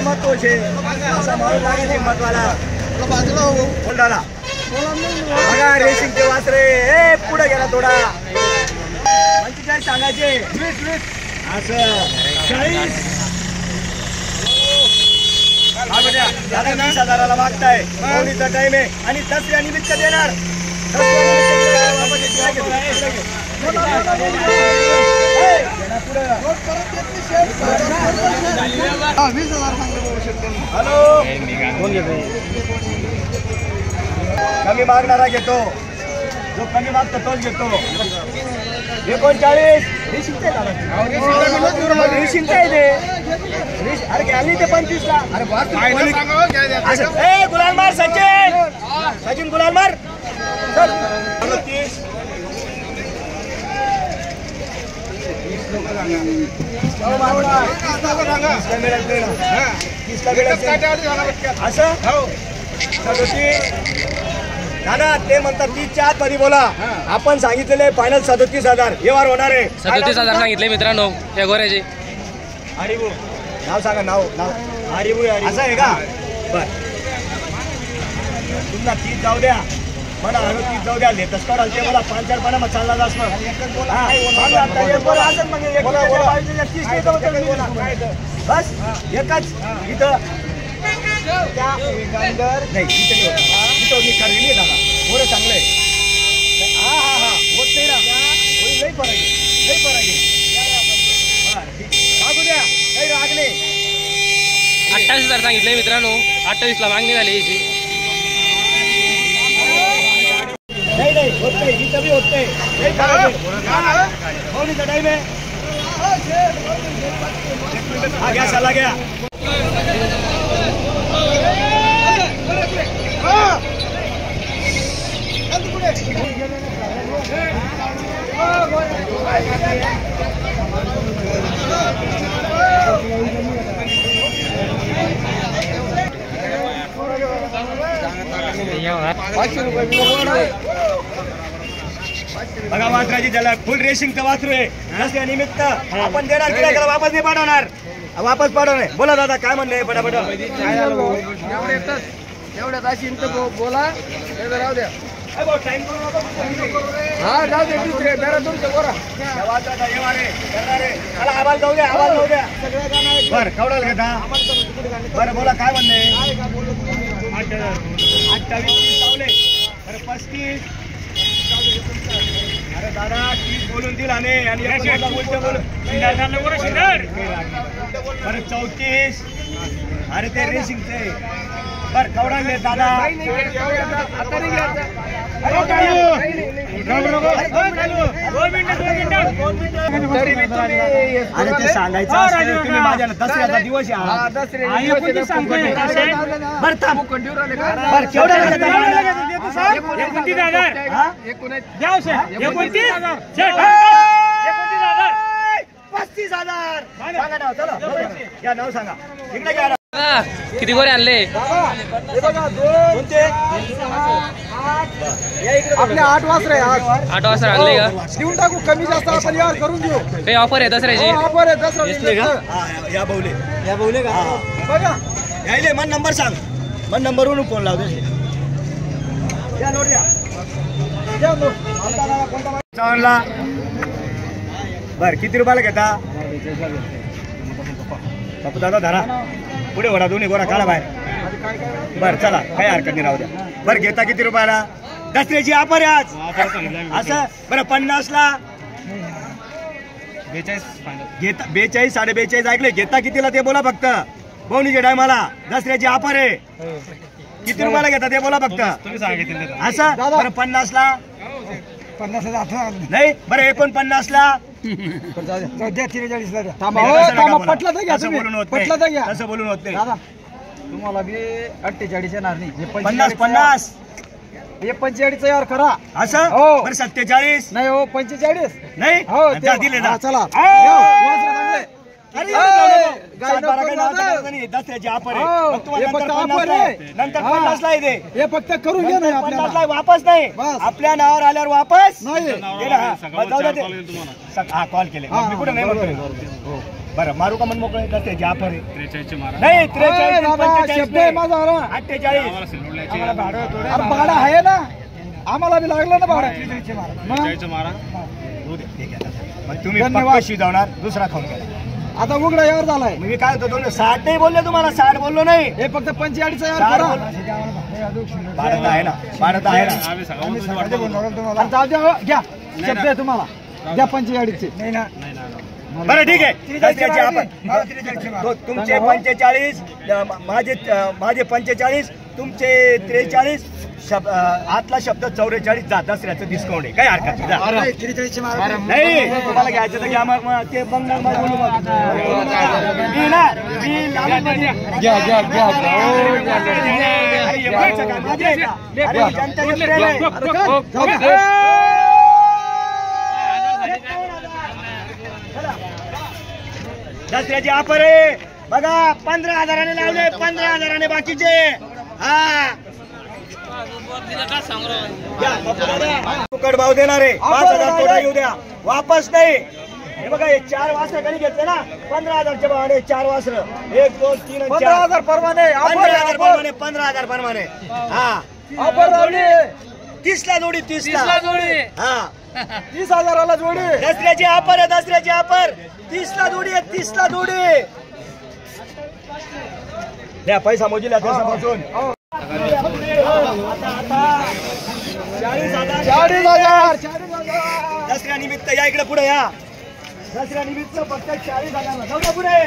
महत्व छे असा माणूस लागे ते महत्वाला होंडाला बघा रेसिंगचे वासरे ए पुढे गेला थोडा 45 सांगायचे असं 40 दादा 20,000ला मागताय होळीचा टाइम आहे आणि दसऱ्या निमित्त देणार हॅलो कमी मागणारा घेतो जो कमी मागतो तोच घेतो 39 अरे घ्याली ते 25 ला अरे गुलाल मार सचिन गुलाल मार 30 असं दादा ते म्हणतात 30च्या आत मध्ये बोला आपण सांगितलेले फायनल 37,000 व्यवहार होणार आहे 37,000 सांगितले मित्रांनो या गोऱ्याचे हरिभू नाव सांगा नाव हरिभू असं आहे का बर तुमचा 30 जाऊ द्या मला 30 जाऊ द्या लेतच काढाल ते मला 5-4 पाना मग चालला जास मग बस एकच इथं नाही इथं मी खरेदी आहे दादा मोरे चांगलं आहे हा होत नाही ना लई फरक आहे मागू द्या काही राग नाही 28,000 सांगितले मित्रांनो 28 ला मागणी झाली याची नाही होत नाही इथं बी होत नाही होळीचा टाइम आहे हा घ्या सला घ्या बघा वासराची झलक फुल रेसिंगचं वासरू आहे नसल्या निमित्त आपण देणार गिरायकाला वापस नाही पाठवणार वापस पाठवणार बोला दादा काय म्हणणे पटापट एवढ्यात अशी बोला राहू द्या हा जाऊ दे दुसरे जरा तुमचं बोला आवाज जाऊ द्या बरं कवडाल घेता बरं बोला काय म्हणणे 28 बरं 35 अरे दादा 30 बोलून दिला नाही आणि बरं 34 अरे ते रेसिंगचे बर कवडाले दादा अरे ते सांगायचं तुम्ही माझ्या दसऱ्याचा दिवस या नाव सांगा इकडे घ्या किती गोरे आणले आपले 8 वासरे 8 वाजता आणले का देऊन टाकू कमी जास्त आपण यार करून देऊ काही ऑफर आहे दसऱ्याची ऑफर आहे दसरा या बवले का बघा यायले मन नंबर सांग मन नंबरवरून फोन लावतो या नोट द्या बर किती रुपयाला घेता बापू दादा धरा पुढे वडा दोन्ही गोरा काढा बाहेर बर चला काही हरकत नाही राहू द्या बर घेता किती रुपयाला दसऱ्याची ऑफर आहे आज असं बरं 50 ला 42 42.5 ऐकले घेता कितीला ते बोला फक्त बोनीच्या टायमाला दसऱ्याची ऑफर आहे किती रुपयाला घेता ते बोला फक्त असं बरं 50 ला 50 नाही बरं 49 ला द्या 43 ला द्या पटला तर घ्या तसं बोलून होत नाही तुम्हाला बी 48 येणार नाही 50 हे 45 तयार करा असं हो 47 नाही हो 45 नाही हो दिले चला अरे ए, गाई नको 7-12 काही नावाचं लावू. करायचं नाही. दसऱ्याची ऑफर आहे. हो, मग तुम्हाला हे नंतर फक्त 50 offer ला आहे. आहे. नंतर हा. 50 ला आहे ते. हे फक्त करून घे ना नंतर 50 ला आपल्याला आहे, वापस नाही. बस. आपल्या नावावर आल्यावर वापस नाही हे ना, हा. मग जाऊ द्या ते. हा कॉल केले हा, मी कुठे नाही बरोबर, म्हणतो. बरोबर. हो. बरं मारू का मन मोकळे दसऱ्याची ऑफर आहे. 43 मारा. नाही ए, 43 बाबा, 45 शब्द आहे माझा ना. 48 आम्हाला भाडं अरे भाडं आहे ना आम्हाला बी लागलं ना भाडं मग 43 मारा. होऊ दे, ठीक आहे. मग तुम्ही धन्यवाद. पक्क शिजवणार दुसरा खाऊन घ्या. आता उघडा यावर झालाय मी काय होतो 60 नाही बोलले तुम्हाला 60 बोललो नाही. हे फक्त 45 यावर 60 करा भाडं तर आहे ना भाडं तर आहे ना. आम्ही सगळं आणि जाऊ द्या हो, घ्या शब्द आहे तुम्हाला द्या 45 नाही ना बरं ठीक आहे दसऱ्याची ऑफर. तो तुमचे 45 माझे 45 तुमचे 43 आतला शब्द 44 जा दसऱ्याचं डिस्काउंट आहे काही हरकत नाही जा. नाही तुम्हाला घ्यायचं तर घ्या मग ते बंगाल मग बोलू मग. मी ना मी लालूमध्ये- अरे हे बघायचं काय माझे आहे का? अरे जनतेचे प्रेम आहे. दसऱ्याची ऑफर आहे बघा 15,000 लावले 15,000 बाकीचे. हा फुकट भाव देणार आहे 5,000 तोटा येऊ द्या वापस नाही. हे बघा हे 4 वासर कधी घेतले ना 15,000च्या भावाने 4 वासर 1 2 3 4 15,000 परमाने 15,000 परमाने 15,000 परमाने. हा ऑफर लावली 30 ला जोडी 30 ला जोडी. हा 30,000 जोडी दसऱ्याची ऑफर आहे दसऱ्याची ऑफर 30 ला जोडी आहे 30 ला जोडी. द्या पैसा मोजीला पैसा मोजून. आता 40,000 दसऱ्या निमित्त या इकडे पुढे या. दसऱ्या निमित्त फक्त 40,000 जाऊ द्या पुढे.